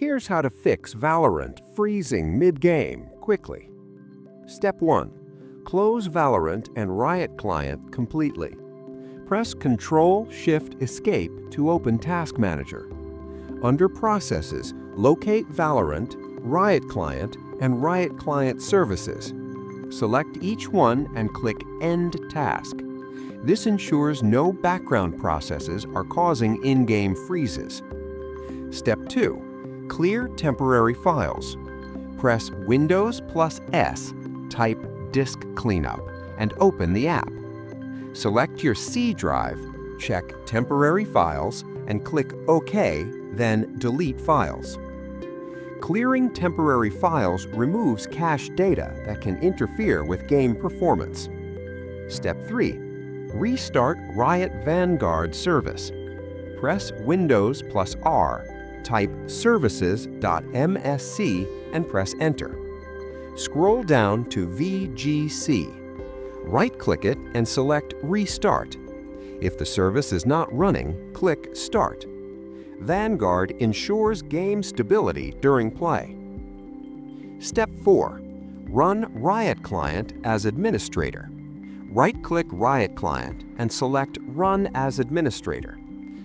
Here's how to fix Valorant freezing mid-game quickly. Step 1. Close Valorant and Riot Client completely. Press Ctrl-Shift-Escape to open Task Manager. Under Processes, locate Valorant, Riot Client, and Riot Client Services. Select each one and click End Task. This ensures no background processes are causing in-game freezes. Step 2. Clear temporary files. Press Windows plus S, type Disk Cleanup, and open the app. Select your C drive, check Temporary Files, and click OK, then Delete Files. Clearing temporary files removes cached data that can interfere with game performance. Step 3. Restart Riot Vanguard service. Press Windows plus R, type services.msc and press Enter. Scroll down to VGC. Right-click it and select Restart. If the service is not running, click Start. Vanguard ensures game stability during play. Step 4. Run Riot Client as administrator. Right-click Riot Client and select Run as administrator.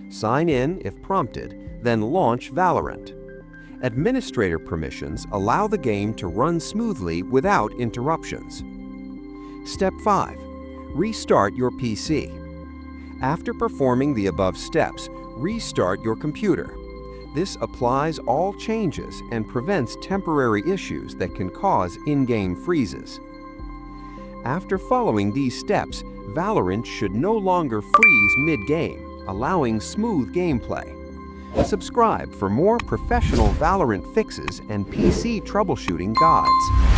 Sign in if prompted, then launch Valorant. Administrator permissions allow the game to run smoothly without interruptions. Step 5. Restart your PC. After performing the above steps, restart your computer. This applies all changes and prevents temporary issues that can cause in-game freezes. After following these steps, Valorant should no longer freeze mid-game, allowing smooth gameplay. Subscribe for more professional Valorant fixes and PC troubleshooting guides.